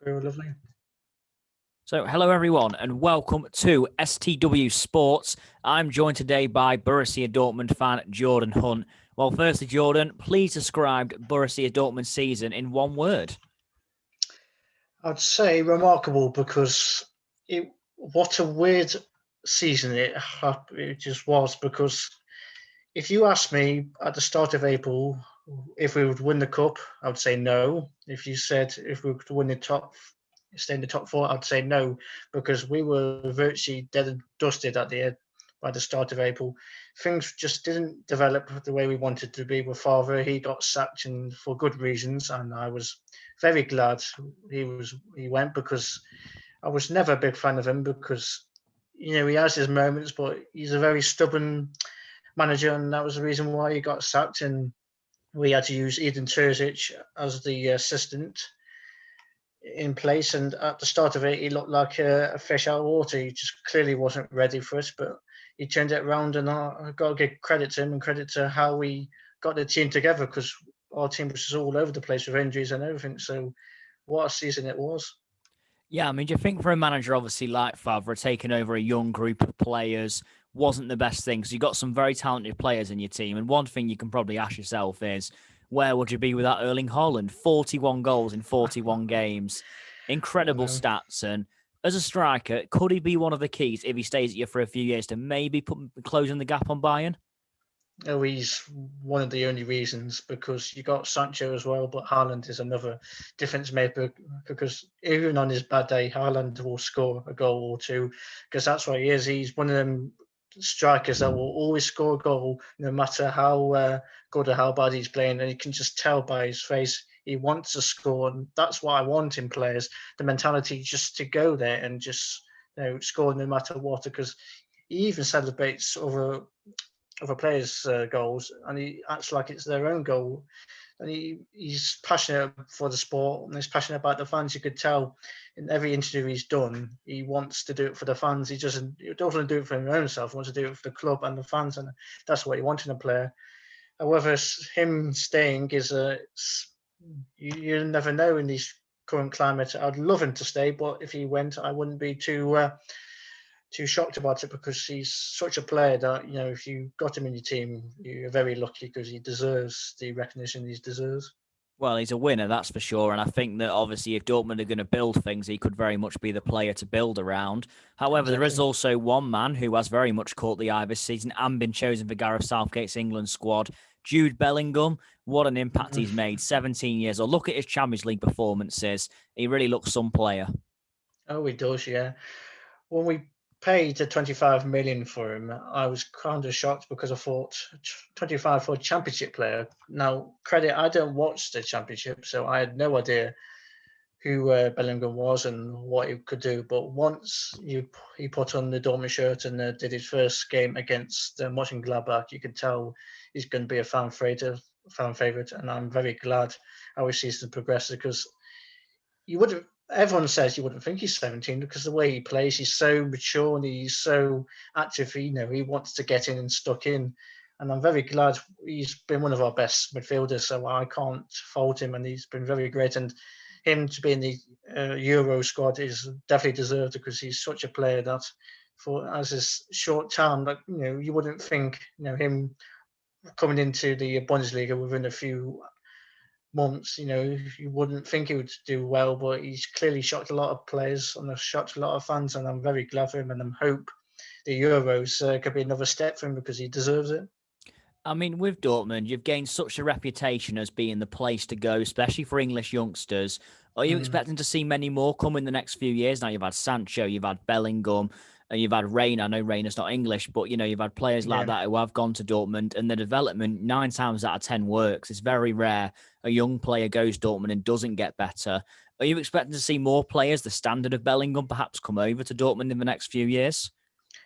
Very lovely. So, hello everyone, and welcome to STW Sports. I'm joined today by Borussia Dortmund fan Jordan Hunt. Well, firstly, Jordan, please describe Borussia Dortmund's season in one word. I'd say remarkable because what a weird season it just was. Because if you asked me at the start of April if we would win the cup, I would say no. If you said if we could win stay in the top four, I'd say no, because we were virtually dead and dusted by the start of April. Things just didn't develop the way we wanted to be with Favre. He got sacked and for good reasons, and I was very glad he went, because I was never a big fan of him, because he has his moments, but he's a very stubborn manager, and that was the reason why he got sacked. And we had to use Eden Terzic as the assistant in place, and at the start of it, he looked like a fish out of water. He just clearly wasn't ready for us, but he turned it around, and I got to give credit to him and credit to how we got the team together, because our team was just all over the place with injuries and everything. So what a season it was. Yeah, I mean, do you think for a manager, obviously, like Favre, taking over a young group of players wasn't the best thing? Because you've got some very talented players in your team. And one thing you can probably ask yourself is, where would you be without Erling Haaland? 41 goals in 41 games. Incredible stats. And as a striker, could he be one of the keys if he stays at you for a few years to maybe closing the gap on Bayern? Oh, he's one of the only reasons, because you got Sancho as well, but Haaland is another difference maker, because even on his bad day, Haaland will score a goal or two, because that's what he is. He's one of them strikers that will always score a goal, no matter how good or how bad he's playing, and you can just tell by his face he wants to score, and that's what I want in players: the mentality just to go there and just score no matter what. Because he even celebrates other players' goals, and he acts like it's their own goal. And he's passionate for the sport, and he's passionate about the fans. You could tell in every interview he's done, he wants to do it for the fans. He doesn't do it for himself. He wants to do it for the club and the fans, and that's what he wants in a player. However, him staying you never know in this current climate. I'd love him to stay, but if he went, I wouldn't be too shocked about it, because he's such a player that, if you got him in your team, you're very lucky, because he deserves the recognition he deserves. Well, he's a winner, that's for sure. And I think that obviously if Dortmund are going to build things, he could very much be the player to build around. However, there is Exactly. also one man who has very much caught the eye this season and been chosen for Gareth Southgate's England squad, Jude Bellingham. What an impact he's made, 17 years old. Look at his Champions League performances. He really looks some player. Oh, he does, yeah. When we paid the 25 million for him, I was kind of shocked, because I thought 25 for a championship player. Now, credit, I don't watch the championship, so I had no idea who Bellingham was and what he could do. But once he put on the Dortmund shirt and did his first game against Mönchengladbach, you could tell he's going to be a fan favorite, and I'm very glad how his season progresses, because you wouldn't. Everyone says you wouldn't think he's 17, because the way he plays, he's so mature and he's so active. He wants to get in and stuck in, and I'm very glad he's been one of our best midfielders. So I can't fault him, and he's been very great. And him to be in the Euro squad is definitely deserved, because he's such a player that, for as his short time, like you wouldn't think him coming into the Bundesliga within a few months, you wouldn't think he would do well, but he's clearly shocked a lot of players and has shocked a lot of fans, and I'm very glad for him, and I hope the Euros could be another step for him, because he deserves it. I mean, with Dortmund, you've gained such a reputation as being the place to go, especially for English youngsters. Are you expecting to see many more come in the next few years? Now, you've had Sancho, you've had Bellingham, and you've had Rain. I know Rain not English, but, you've had players like Yeah. that who have gone to Dortmund, and the development 9 times out of 10 works. It's very rare a young player goes Dortmund and doesn't get better. Are you expecting to see more players, the standard of Bellingham, perhaps come over to Dortmund in the next few years?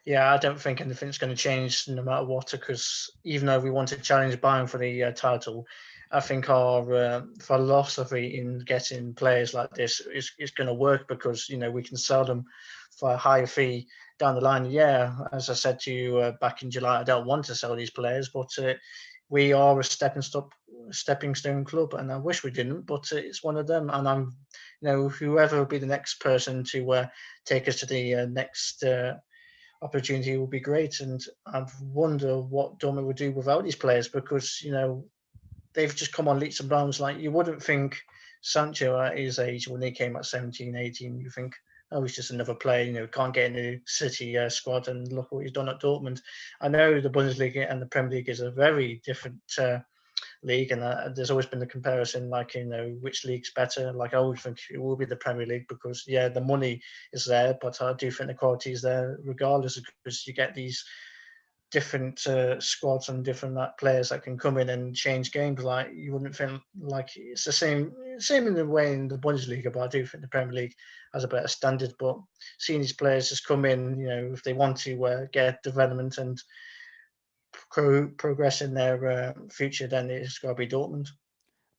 Yeah, I don't think anything's going to change no matter what, because even though we want to challenge Bayern for the title, I think our philosophy in getting players like this is going to work, because we can sell them for a higher fee down the line. Yeah, as I said to you back in July, I don't want to sell these players, but we are a stepping stepping stone club, and I wish we didn't, but it's one of them. And I'm, whoever will be the next person to take us to the next opportunity will be great. And I wonder what Dortmund would do without these players, because they've just come on leaps and bounds. Like, you wouldn't think Sancho at his age, when he came at 17, 18, you think, oh, he's just another player, can't get in the City squad, and look what he's done at Dortmund. I know the Bundesliga and the Premier League is a very different league, and there's always been the comparison, like, which league's better. Like, I always think it will be the Premier League, because, yeah, the money is there, but I do think the quality is there regardless, because you get these different squads and different players that can come in and change games. Like, you wouldn't think, like, it's the same in the way in the Bundesliga, but I do think the Premier League has a better standard. But seeing these players just come in, if they want to get development and progress in their future, then it's got to be Dortmund.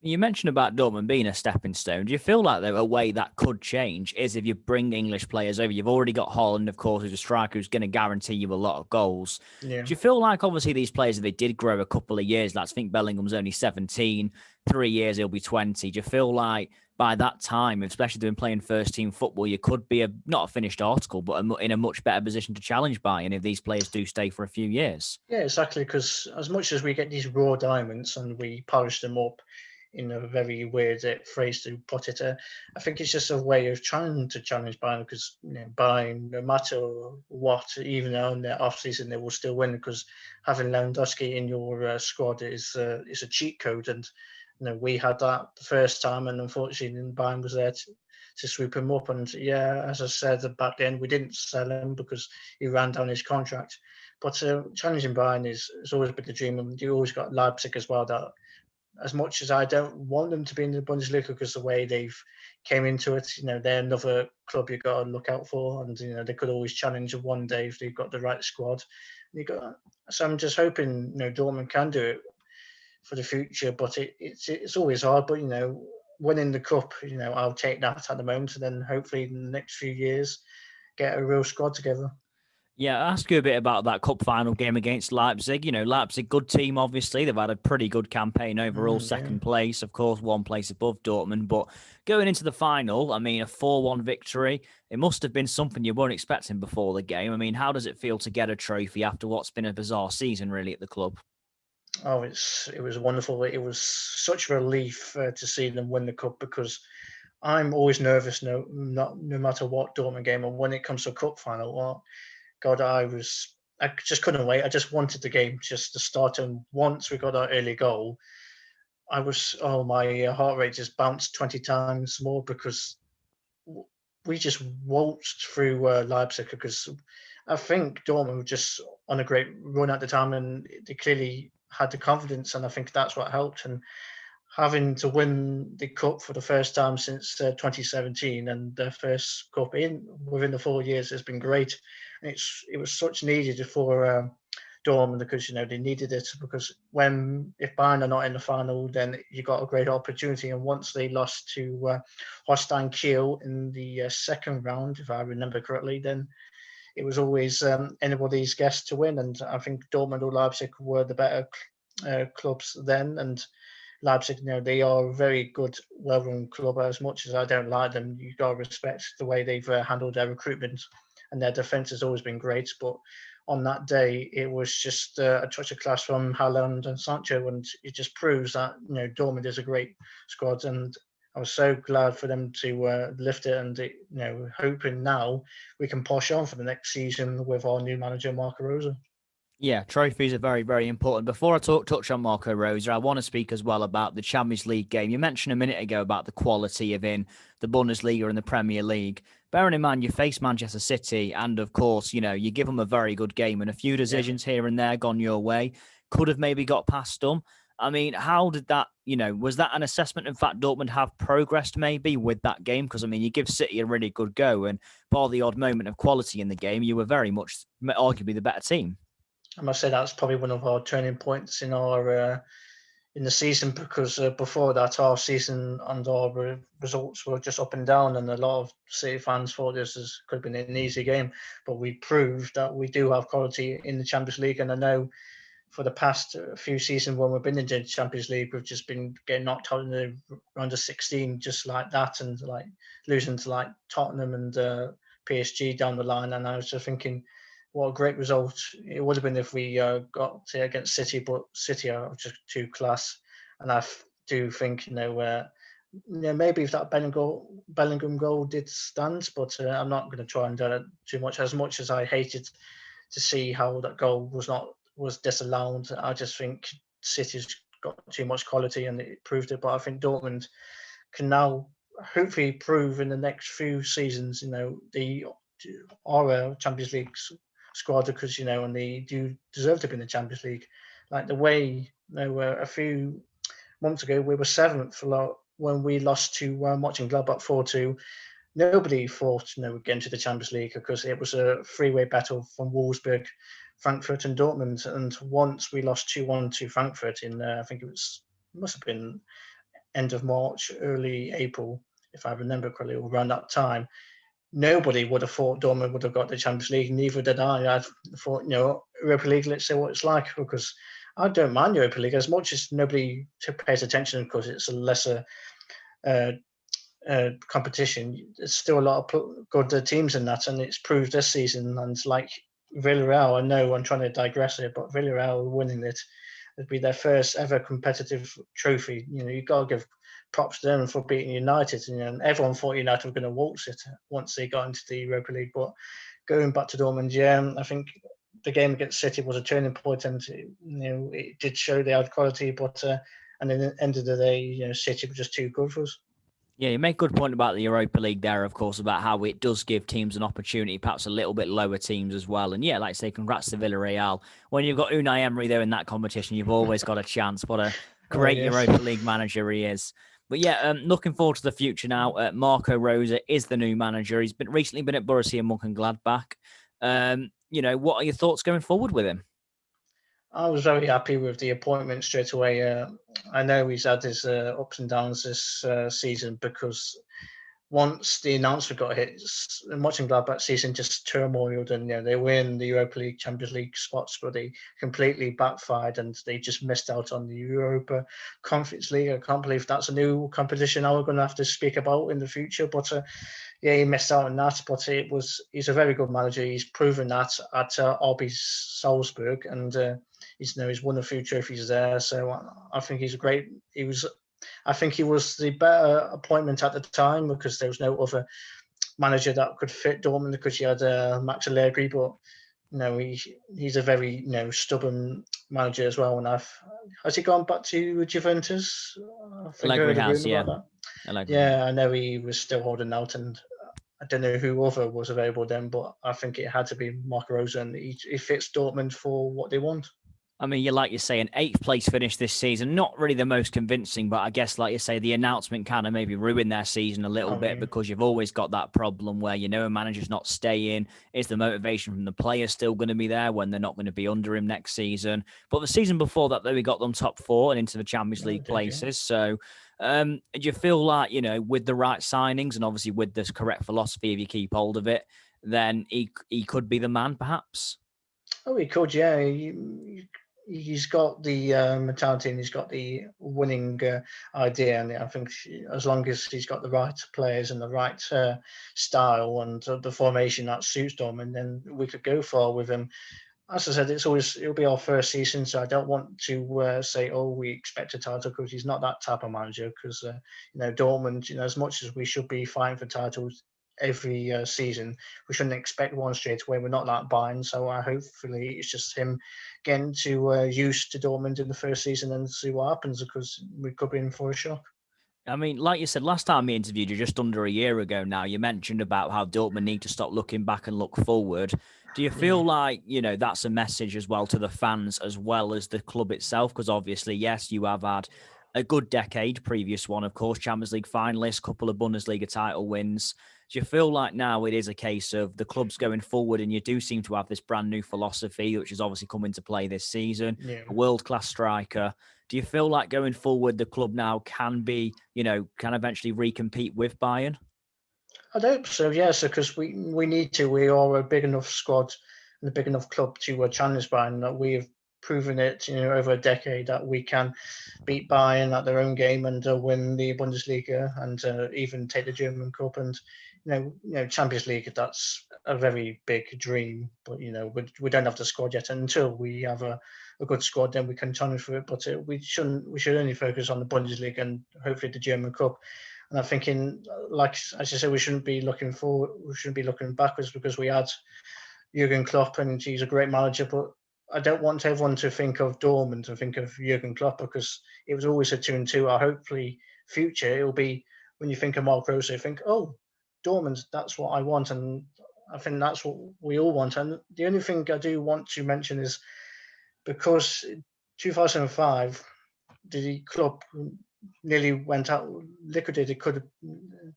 You mentioned about Dortmund being a stepping stone. Do you feel like, though, a way that could change is if you bring English players over? You've already got Haaland, of course, who's a striker who's going to guarantee you a lot of goals. Yeah. Do you feel like, obviously, these players, if they did grow a couple of years, I think Bellingham's only 17, 3 years, he'll be 20. Do you feel like by that time, especially if they've been playing first-team football, you could be not a finished article, but in a much better position to challenge Bayern if these players do stay for a few years? Yeah, exactly, because as much as we get these raw diamonds and we polish them up, in a very weird phrase to put it, I think it's just a way of trying to challenge Bayern, because Bayern, no matter what, even though in the off-season they will still win, because having Lewandowski in your squad is a cheat code. And we had that the first time, and unfortunately Bayern was there to sweep him up. And yeah, as I said back then, we didn't sell him because he ran down his contract. But challenging Bayern is always been the dream. And you always got Leipzig as well, that, as much as I don't want them to be in the Bundesliga because the way they've came into it, they're another club you've got to look out for. And, they could always challenge one day if they've got the right squad. So I'm just hoping, Dortmund can do it for the future, but it's always hard. But, winning the cup, I'll take that at the moment. And then hopefully in the next few years, get a real squad together. Yeah, I'll ask you a bit about that cup final game against Leipzig. Leipzig, good team, obviously. They've had a pretty good campaign overall, second place, of course, one place above Dortmund. But going into the final, a 4-1 victory, it must have been something you weren't expecting before the game. How does it feel to get a trophy after what's been a bizarre season, really, at the club? Oh, it was wonderful. It was such a relief to see them win the cup, because I'm always nervous, no matter what Dortmund game, and when it comes to a cup final, well, God, I just couldn't wait. I just wanted the game just to start. And once we got our early goal, my heart rate just bounced 20 times more, because we just waltzed through Leipzig, because I think Dortmund were just on a great run at the time, and they clearly had the confidence, and I think that's what helped. And having to win the cup for the first time since 2017, and their first cup within the 4 years, has been great. And it was such needed for Dortmund, because they needed it, because if Bayern are not in the final, then you got a great opportunity. And once they lost to Holstein Kiel in the second round, if I remember correctly, then it was always anybody's guess to win. And I think Dortmund or Leipzig were the better clubs then. And Leipzig, they are a very good, well-run club. As much as I don't like them, you got to respect the way they've handled their recruitment, and their defense has always been great. But on that day, it was just a touch of class from Haaland and Sancho, and it just proves that Dortmund is a great squad. And I was so glad for them to lift it, and hoping now we can push on for the next season with our new manager, Marco Rose. Yeah, trophies are very, very important. Before I touch on Marco Rose, I want to speak as well about the Champions League game. You mentioned a minute ago about the quality of in the Bundesliga and the Premier League. Bearing in mind, you face Manchester City, and of course, you give them a very good game, and a few decisions here and there gone your way could have maybe got past them. How did that, was that an assessment? In fact, Dortmund have progressed maybe with that game? Because, you give City a really good go, and bar the odd moment of quality in the game, you were very much arguably the better team. I must say that's probably one of our turning points in our in the season, because before that, our season and our results were just up and down, and a lot of City fans thought this could have been an easy game. But we proved that we do have quality in the Champions League, and I know for the past few seasons when we've been in the Champions League, we've just been getting knocked out in the round of 16 just like that, and like losing to like Tottenham and PSG down the line. And I was just thinking, what a great result it would have been if we got against City, but City are just too class. And I do think, maybe if that Bellingham goal did stand, but I'm not going to try and do it too much. As much as I hated to see how that goal was disallowed, I just think City's got too much quality and it proved it. But I think Dortmund can now hopefully prove in the next few seasons, they are a Champions League squad, because and they do deserve to be in the Champions League. Like the way a few months ago we were seventh when we lost to Mönchengladbach 4-2. Nobody thought we'd get into the Champions League because it was a three-way battle from Wolfsburg, Frankfurt, and Dortmund. And once we lost 2-1 to Frankfurt in, I think must have been end of March, early April, if I remember correctly, or around that time. Nobody would have thought Dortmund would have got the Champions League. Neither did I. I thought, Europa League, let's see what it's like, because I don't mind Europa League as much as nobody pays attention because it's a lesser competition. There's still a lot of good teams in that, and it's proved this season. And like Villarreal, I know I'm trying to digress here, but Villarreal winning it, it'd be their first ever competitive trophy. You've got to give props to them for beating United. And everyone thought United were going to waltz it once they got into the Europa League. But going back to Dortmund, I think the game against City was a turning point, and it did show they had quality. But and at the end of the day, City were just too good for us. Yeah, you make a good point about the Europa League there, of course, about how it does give teams an opportunity, perhaps a little bit lower teams as well. And yeah, like I say, congrats to Villarreal. When you've got Unai Emery there in that competition, you've always got a chance. What a great Europa League manager he is. But yeah, looking forward to the future now. Marco Rose is the new manager. He's recently been at Borussia Mönchengladbach. What are your thoughts going forward with him? I was very happy with the appointment straight away. I know he's had his ups and downs this season, because once the announcement got hit, Mönchengladbach season just turmoiled, and they win the Europa League, Champions League spots, but they completely backfired and they just missed out on the Europa Conference League. I can't believe that's a new competition now we're going to have to speak about in the future. But he missed out on that. But he's a very good manager. He's proven that at RB Salzburg, and he's won a few trophies there. So I think he's great. I think he was the better appointment at the time, because there was no other manager that could fit Dortmund, because you had Max Allegri. But he's a very stubborn manager as well. And has he gone back to Juventus? I think Allegri I heard a has, rumor yeah. about that. Allegri. Yeah, I know he was still holding out, and I don't know who other was available then, but I think it had to be Marco Rose, and he fits Dortmund for what they want. I mean, like you say, an 8th place finish this season. Not really the most convincing, but I guess, like you say, the announcement kind of maybe ruined their season a little bit, because you've always got that problem where a manager's not staying. Is the motivation from the players still going to be there when they're not going to be under him next season? But the season before that, though, we got them top 4 and into the Champions League places. So do you feel like, with the right signings and obviously with this correct philosophy, if you keep hold of it, then he could be the man, perhaps? Oh, he could, yeah. He's got the mentality, and he's got the winning idea. And I think as long as he's got the right players and the right style and the formation that suits them, and then we could go far with him. As I said, it'll be our first season, so I don't want to say, we expect a title, because he's not that type of manager. Because Dortmund, as much as we should be fighting for titles every season, we shouldn't expect one straight away. We're not that bind, so hopefully it's just him getting used to Dortmund in the first season and see what happens, because we could be in for a shock. I mean, like you said, last time we interviewed you just under a year ago now, you mentioned about how Dortmund need to stop looking back and look forward. Do you feel like, that's a message as well to the fans as well as the club itself? Because obviously, yes, you have had a good decade, previous one, of course, Champions League finalists, couple of Bundesliga title wins. Do you feel like now it is a case of the club's going forward, and you do seem to have this brand new philosophy, which has obviously come into play this season, a world-class striker? Do you feel like going forward, the club now can be, can eventually recompete with Bayern? I hope so, yes, because we need to. We are a big enough squad and a big enough club to challenge Bayern. That we've proven it, over a decade that we can beat Bayern at their own game and win the Bundesliga and even take the German Cup. And Champions League, that's a very big dream. But we don't have the squad yet. And until we have a good squad, then we can challenge for it. But we should only focus on the Bundesliga and hopefully the German Cup. And I'm thinking, like as you said, we shouldn't be looking forward. We shouldn't be looking backwards because we had Jurgen Klopp and he's a great manager. But I don't want everyone to think of Dortmund and think of Jurgen Klopp because it was always a 2-2. Hopefully, future it'll be when you think of Mark Rose, you think, oh, Dortmund, that's what I want, and I think that's what we all want. And the only thing I do want to mention is because 2005, the club nearly went out liquidated. It could have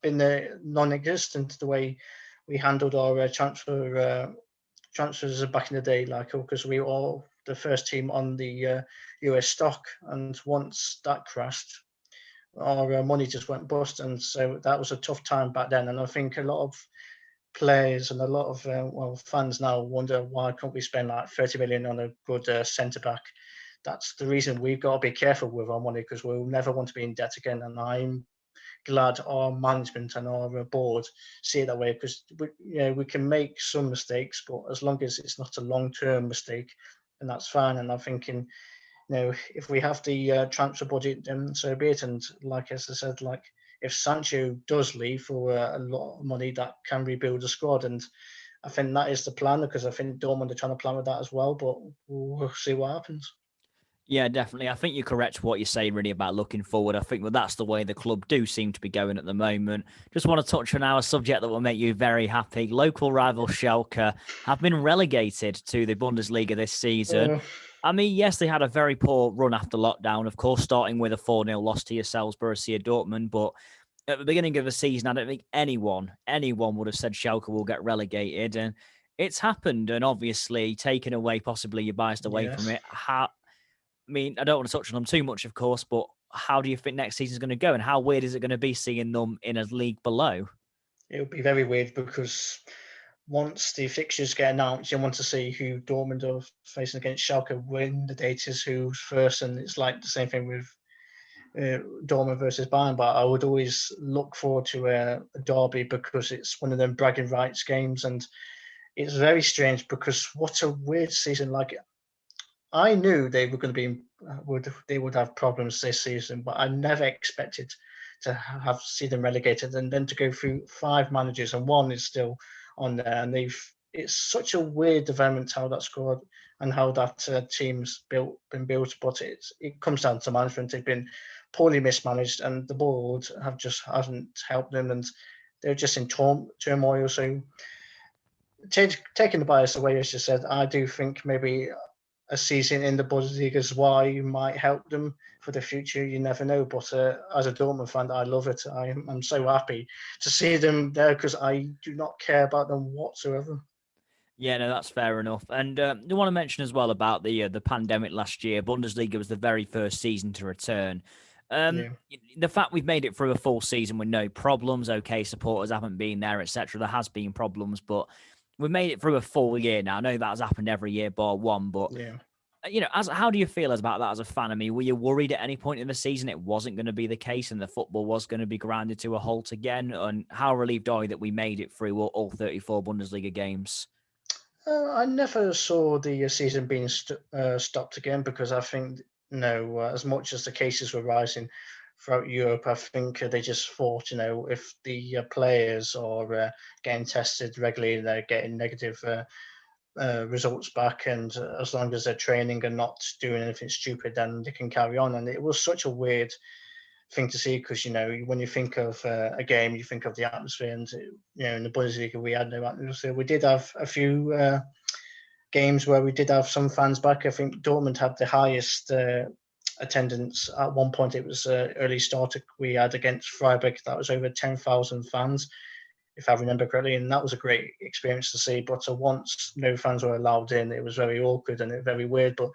been non-existent the way we handled our transfers back in the day, because we were all the first team on the US stock, and once that crashed, our money just went bust, and so that was a tough time back then. And I think a lot of players and a lot of fans now wonder why can't we spend like 30 million on a good centre back. That's the reason we've got to be careful with our money because we'll never want to be in debt again. And I'm glad our management and our board see it that way because we can make some mistakes, but as long as it's not a long-term mistake, then that's fine. And I'm thinking, if we have the transfer budget, then so be it. And like as I said, like if Sancho does leave for a lot of money, that can rebuild the squad. And I think that is the plan because I think Dortmund are trying to plan with that as well. But we'll see what happens. Yeah, definitely. I think you're correct what you say really about looking forward. I think that's the way the club do seem to be going at the moment. Just want to touch on our subject that will make you very happy. Local rival Schalke have been relegated to the Bundesliga this season. I mean, yes, they had a very poor run after lockdown, of course, starting with a 4-0 loss to yourselves, Borussia Dortmund. But at the beginning of the season, I don't think anyone would have said Schalke will get relegated. And it's happened. And obviously, taken away, possibly you're biased away from it. I mean, I don't want to touch on them too much, of course, but how do you think next season is going to go? And how weird is it going to be seeing them in a league below? It would be very weird because once the fixtures get announced, you want to see who Dortmund are facing against Schalke when the date is who's first. And it's like the same thing with Dortmund versus Bayern. But I would always look forward to a derby because it's one of them bragging rights games. And it's very strange because what a weird season. Like, I knew they were going to be they would have problems this season, but I never expected to see them relegated and then to go through 5 managers and one is still on there. And it's such a weird development how that squad and how that team's been built. But it comes down to management. They've been poorly mismanaged, and the board hasn't helped them, and they're just in turmoil. So taking the bias away, as you said, I do think maybe a season in the Bundesliga is why you might help them for the future. You never know. But as a Dortmund fan, I love it. I'm so happy to see them there because I do not care about them whatsoever. Yeah, no, that's fair enough. And I want to mention as well about the pandemic last year. Bundesliga was the very first season to return. The fact we've made it through a full season with no problems, okay, supporters haven't been there, etc. There has been problems, but we've made it through a full year now. I know that has happened every year bar one, but how do you feel about that as a fan? I mean, were you worried at any point in the season it wasn't going to be the case and the football was going to be grounded to a halt again? And how relieved are you that we made it through all 34 Bundesliga games? I never saw the season being stopped again because I think, as much as the cases were rising throughout Europe, I think they just thought, if the players are getting tested regularly, they're getting negative results back, and as long as they're training and not doing anything stupid, then they can carry on. And it was such a weird thing to see because when you think of a game, you think of the atmosphere, and in the Bundesliga we had no atmosphere. We did have a few games where we did have some fans back. I think Dortmund had the highest attendance at one point. It was early start we had against Freiburg. That was over 10,000 fans, if I remember correctly, and that was a great experience to see. But once no fans were allowed in, it was very awkward and very weird. But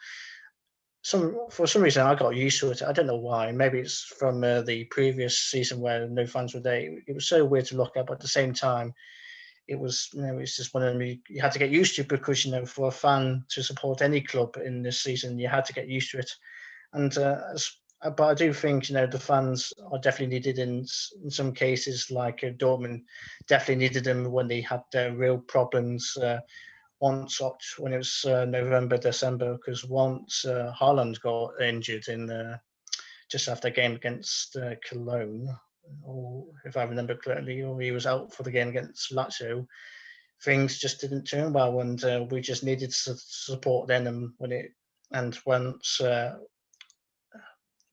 for some reason, I got used to it. I don't know why. Maybe it's from the previous season where no fans were there. It was so weird to look at, but at the same time, it was, it's just one of them you had to get used to, because, for a fan to support any club in this season, you had to get used to it. And but I do think, the fans are definitely needed in some cases, like Dortmund definitely needed them when they had real problems. Once when it was November, December, because once Haaland got injured in just after a game against Cologne, or if I remember correctly, or he was out for the game against Lazio, things just didn't turn well, and we just needed to support them. And once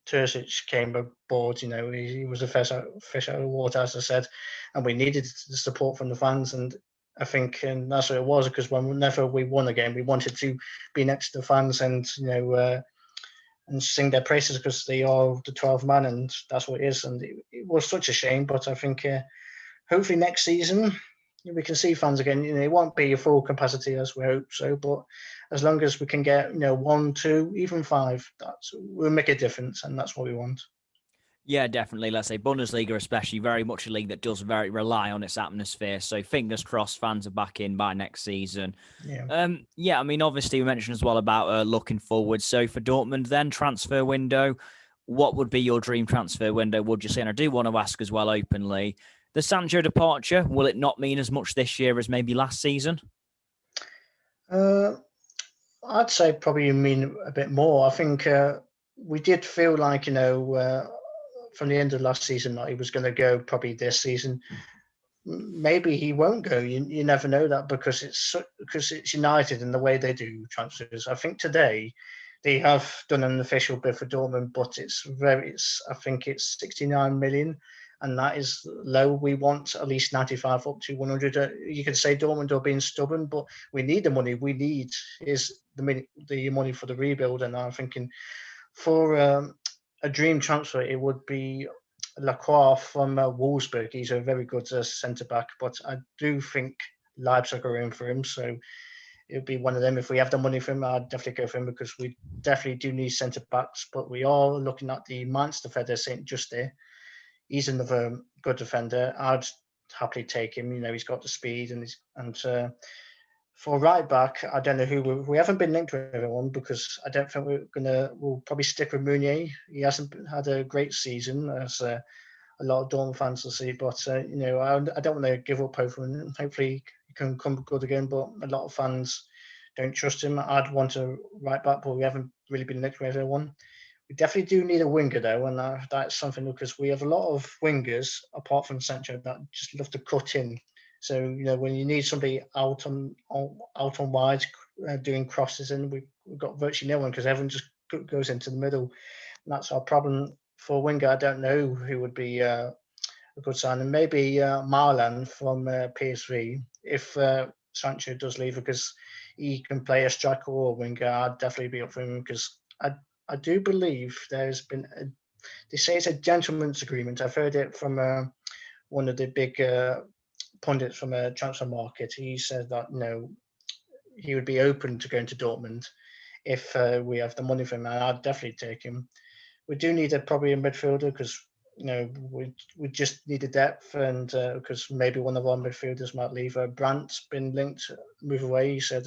Terzic came aboard, he was a fish out of the water, as I said, and we needed the support from the fans. And I think that's what it was, because whenever we won a game, we wanted to be next to the fans and, and sing their praises, because they are the 12th man, and that's what it is. And it was such a shame, but I think hopefully next season we can see fans again. It won't be a full capacity as we hope so, but as long as we can get 1, 2, even 5, will make a difference, and that's what we want. Yeah, definitely. Let's say Bundesliga, especially, very much a league that does very rely on its atmosphere. So fingers crossed, fans are back in by next season. Yeah. I mean, obviously, we mentioned as well about looking forward. So for Dortmund, then transfer window, what would be your dream transfer window? Would you say? And I do want to ask as well openly, the Sancho departure, will it not mean as much this year as maybe last season? I'd say probably mean a bit more. I think we did feel like, from the end of last season, that he was going to go probably this season. Maybe he won't go. You never know that, because it's United and the way they do transfers. I think today they have done an official bid for Dortmund, but I think it's 69 million, and that is low. We want at least 95 up to 100. You could say Dortmund are being stubborn, but we need the money. We need is the money for the rebuild, and I'm thinking for a dream transfer, it would be Lacroix from Wolfsburg. He's a very good centre back, but I do think Leipzig are in for him, so it would be one of them. If we have the money for him, I'd definitely go for him, because we definitely do need centre backs. But we are looking at the Mainz defender, Saint Juste. He's another good defender. I'd happily take him. He's got the speed, and for right back, I don't know who we haven't been linked with everyone, because I don't think we'll probably stick with Meunier. He hasn't had a great season, as a lot of Dortmund fans will see, but I don't want to give up over him. Hopefully he can come good again, but a lot of fans don't trust him. I'd want a right back, but we haven't really been linked with everyone. We definitely do need a winger though, and that's something, because we have a lot of wingers apart from Sancho that just love to cut in. So when you need somebody out on wide doing crosses, and we've got virtually no one, because everyone just goes into the middle. And that's our problem for winger. I don't know who would be a good signing. Maybe Marlan from PSV, if Sancho does leave, because he can play a striker or a winger. I'd definitely be up for him, because I do believe there's been they say it's a gentleman's agreement. I've heard it from one of the big pundits from a transfer market. He said that he would be open to going to Dortmund if we have the money for him, and I'd definitely take him. We do need probably a midfielder, because we just need a depth, and because maybe one of our midfielders might leave. Brandt's been linked, move away. He said,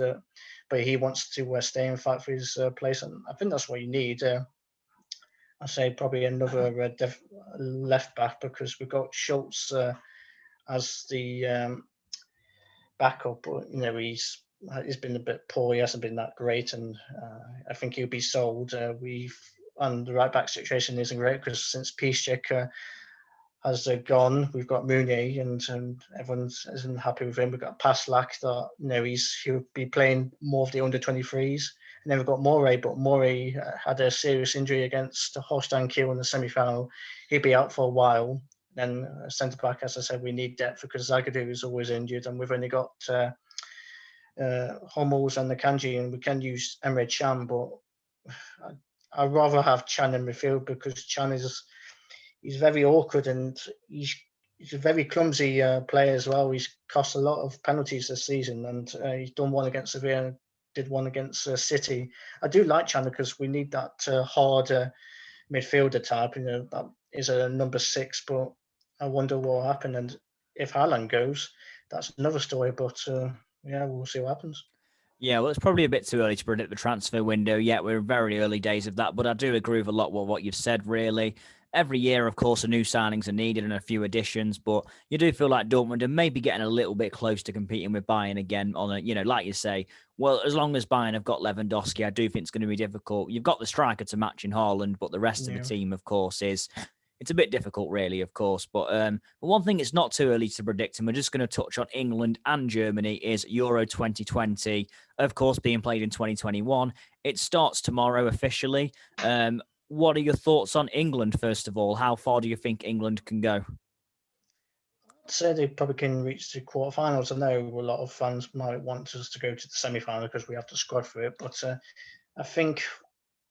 but he wants to stay and fight for his place, and I think that's what you need. I say probably another left back, because we've got Schultz as the backup. But he's been a bit poor. He hasn't been that great, and I think he'll be sold. And the right back situation isn't great, because since Piszczek has gone, we've got Meunier, and everyone isn't happy with him. We've got Paslak that he'll be playing more of the under 23s, and then we've got Morey, but Morey had a serious injury against Holstein Kiel in the semi-final. He'll be out for a while. Then centre back, as I said, we need depth, because Zagadou is always injured, and we've only got Hummels and the Kanji, and we can use Emre Can, but I'd rather have Can in midfield, because Can he's very awkward, and he's a very clumsy player as well. He's cost a lot of penalties this season, and he's done one against Sevilla, did one against City. I do like Can, because we need that hard midfielder type. That is a number 6, but I wonder what will happen. And if Haaland goes, that's another story. But yeah, we'll see what happens. Yeah, well, it's probably a bit too early to predict the transfer window yet. We're in very early days of that, but I do agree with a lot with what you've said, really. Every year, of course, the new signings are needed and a few additions, but you do feel like Dortmund are maybe getting a little bit close to competing with Bayern again on a, like you say, well, as long as Bayern have got Lewandowski, I do think it's going to be difficult. You've got the striker to match in Haaland, but the rest of the Yeah. team, of course, it's a bit difficult, really, of course. But one thing it's not too early to predict, and we're just going to touch on England and Germany, is Euro 2020, of course, being played in 2021. It starts tomorrow officially. What are your thoughts on England, first of all? How far do you think England can go? I'd say they probably can reach the quarterfinals. I know a lot of fans might want us to go to the semi-final because we have to squad for it, but I think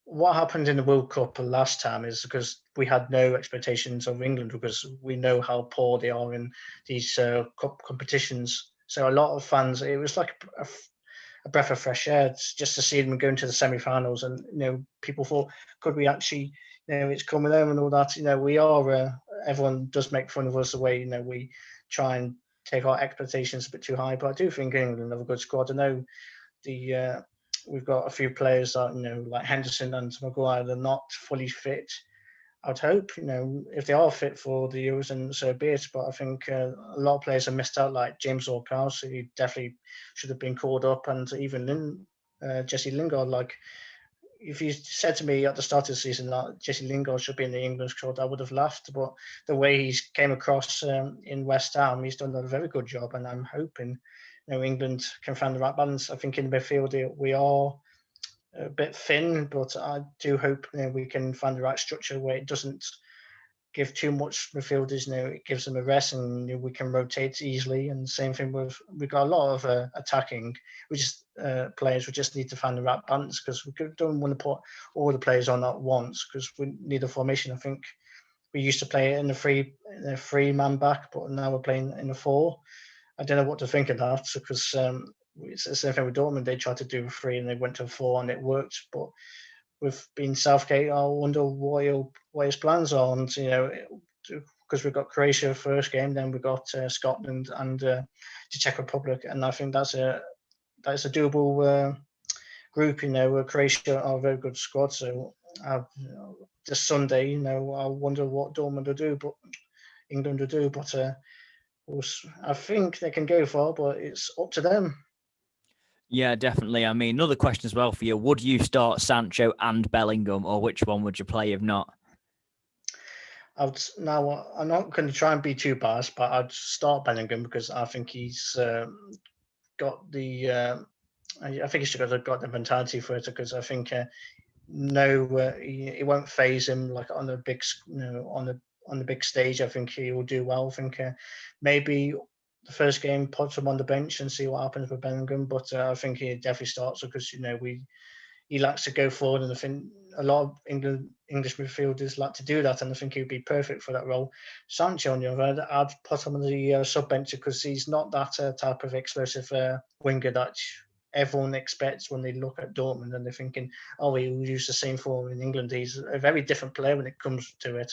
what happened in the World Cup last time is because we had no expectations of England because we know how poor they are in these cup competitions. So a lot of fans, it was like a breath of fresh air just to see them go into the semi-finals, and people thought, could we actually, it's coming home and all that. We are. Everyone does make fun of us the way we try and take our expectations a bit too high, but I do think England have a good squad. I know the we've got a few players that like Henderson and Maguire, they're not fully fit. I'd hope if they are fit for the Euros, and so be it. But I think a lot of players have missed out, like James Ward-Prowse, so he definitely should have been called up, and even Jesse Lingard. Like, if you said to me at the start of the season that Jesse Lingard should be in the England squad, I would have laughed. But the way he's came across in West Ham, he's done a very good job, and I'm hoping England can find the right balance. I think in the midfield we are a bit thin, but I do hope we can find the right structure where it doesn't give too much midfielders. It gives them a rest, and we can rotate easily. And same thing we've got a lot of attacking. We just players. We just need to find the right balance because we don't want to put all the players on at once because we need a formation. I think we used to play in a three man back, but now we're playing in a four. I don't know what to think of that because it's the same thing with Dortmund. They tried to do a three and they went to a four and it worked. But with being Southgate, I wonder what his plans are. And, because we've got Croatia first game, then we've got Scotland and the Czech Republic. And I think that's a doable group. Croatia are a very good squad. So this Sunday, I wonder what Dortmund will do, but England will do. But I think they can go far, but it's up to them. Yeah, definitely. I mean, another question as well for you. Would you start Sancho and Bellingham, or which one would you play if not? I'm not going to try and be too biased, but I'd start Bellingham because I think he's got the. I think he's got the mentality for it because I think it won't phase him like on the big on the big stage. I think he will do well. I think maybe the first game puts him on the bench and see what happens with Bellingham, but I think he definitely starts because he likes to go forward, and I think a lot of English midfielders like to do that, and I think he'd be perfect for that role. Sancho, on the other hand, I'd put him on the sub bench because he's not that type of explosive winger that everyone expects when they look at Dortmund and they're thinking, oh, he'll use the same form in England. He's a very different player when it comes to it.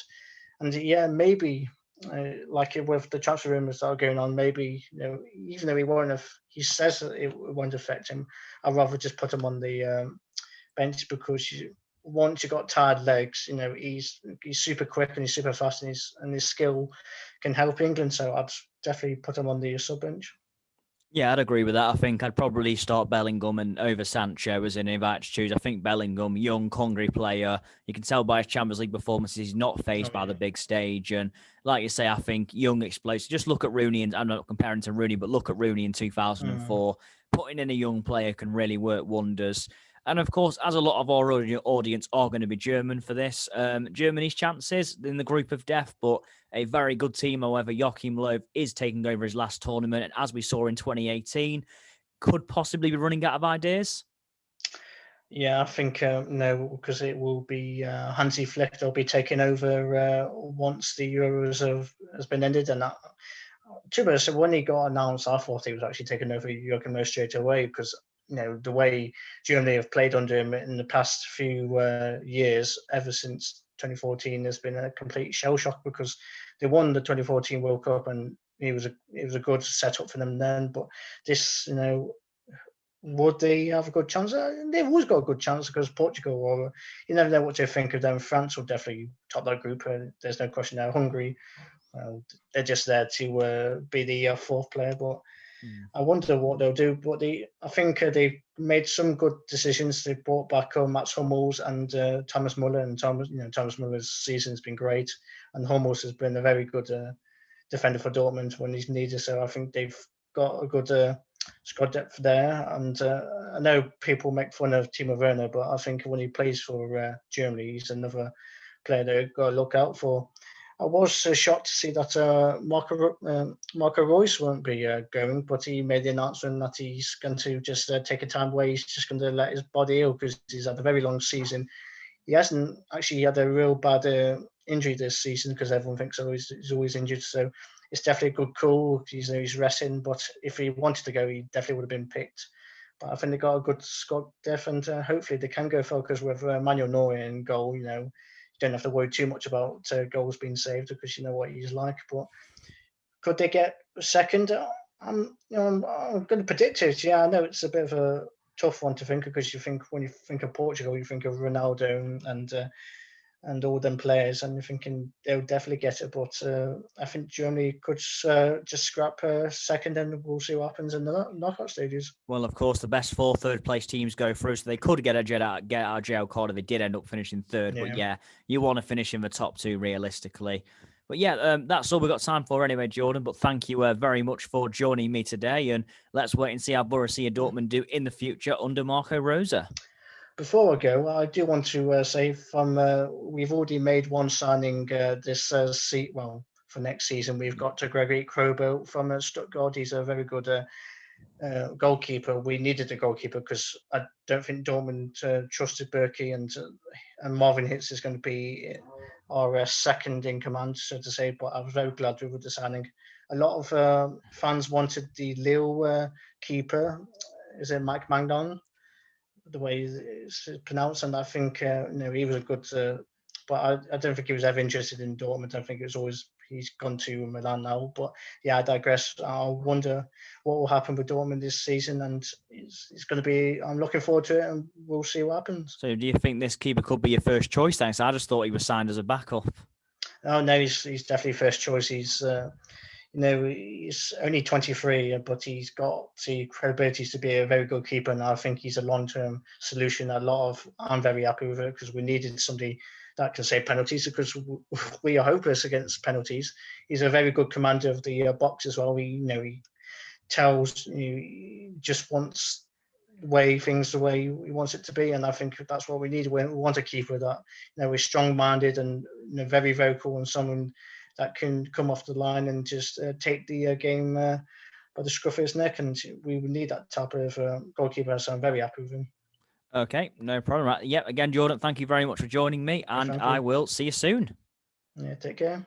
And yeah, maybe like with the transfer rumours that are going on, maybe even though he says that it won't affect him, I'd rather just put him on the bench because once you've got tired legs, he's super quick and he's super fast and his skill can help England. So I'd definitely put him on the sub bench. Yeah, I'd agree with that. I think I'd probably start Bellingham and over Sancho as in if I had to choose. I think Bellingham, young, hungry player. You can tell by his Champions League performances, he's not phased by the big stage. And like you say, I think young, explosive. Just look at Rooney, and I'm not comparing to Rooney, but look at Rooney in 2004. Putting in a young player can really work wonders. And of course, as a lot of our audience are going to be German for this, Germany's chances in the group of death, but a very good team. However, Joachim Löw is taking over his last tournament, and as we saw in 2018, could possibly be running out of ideas. Yeah, I think no, because it will be Hansi Flick. They'll be taking over once the Euros has been ended, and that. To be honest, when he got announced, I thought he was actually taking over Joachim Löw straight away because the way Germany have played under him in the past few years, ever since 2014, has been a complete shell shock because they won the 2014 World Cup and it was a good setup for them then. But this, would they have a good chance? They've always got a good chance because Portugal, or you never know what to think of them. France will definitely top that group. There's no question there. Hungary, they're just there to be the fourth player. But I wonder what they'll do. But I think they made some good decisions. They brought back Mats Hummels and Thomas Muller. And Thomas Muller's season has been great, and Hummels has been a very good defender for Dortmund when he's needed. So I think they've got a good squad depth there. And I know people make fun of Timo Werner, but I think when he plays for Germany, he's another player they've got to look out for. I was shocked to see that Marco Reus won't be going, but he made the announcement that he's going to just take a time away. He's just going to let his body heal because he's had a very long season. He hasn't actually had a real bad injury this season because everyone thinks he's always injured. So it's definitely a good call. He's resting, but if he wanted to go, he definitely would have been picked. But I think they got a good squad depth, and hopefully they can go focus with Manuel Neuer in goal. You don't have to worry too much about goals being saved because you know what he's like. But could they get second? I'm going to predict it. Yeah, I know it's a bit of a tough one to think of because when you think of Portugal, you think of Ronaldo and all them players, and you're thinking they'll definitely get it. But I think Germany could just scrap second, and we'll see what happens in the knockout stages. Well, of course, the best four third-place teams go through, so they could get out of jail card if they did end up finishing third. Yeah. But yeah, you want to finish in the top two realistically. But yeah, that's all we've got time for anyway, Jordan. But thank you very much for joining me today, and let's wait and see how Borussia Dortmund do in the future under Marco Rose. Before I go, I do want to say we've already made one signing this seat. Well, for next season, we've got Gregory Kobel from Stuttgart. He's a very good goalkeeper. We needed a goalkeeper because I don't think Dortmund trusted Berkey, and Marvin Hitz is going to be our second in command, so to say. But I was very glad with the signing. A lot of fans wanted the Lille keeper. Is it Mike Magnon? The way it's pronounced, and I think he was a good, but I don't think he was ever interested in Dortmund. I think it was always he's gone to Milan now. But yeah, I digress. I wonder what will happen with Dortmund this season, and it's going to be. I'm looking forward to it, and we'll see what happens. So, do you think this keeper could be your first choice? Thanks. I just thought he was signed as a backup. Oh no, he's definitely first choice. He's he's only 23, but he's got the credibilities to be a very good keeper, and I think he's a long-term solution. I'm very happy with it because we needed somebody that can save penalties because we are hopeless against penalties. He's a very good commander of the box as well. He tells, he just wants the way he wants it to be, and I think that's what we need. We want a keeper that is strong-minded and very vocal, and someone that can come off the line and just take the game by the scruff of his neck. And we would need that type of goalkeeper, so I'm very happy with him. Okay, no problem. Again, Jordan, thank you very much for joining me, and I will see you soon. Yeah, take care.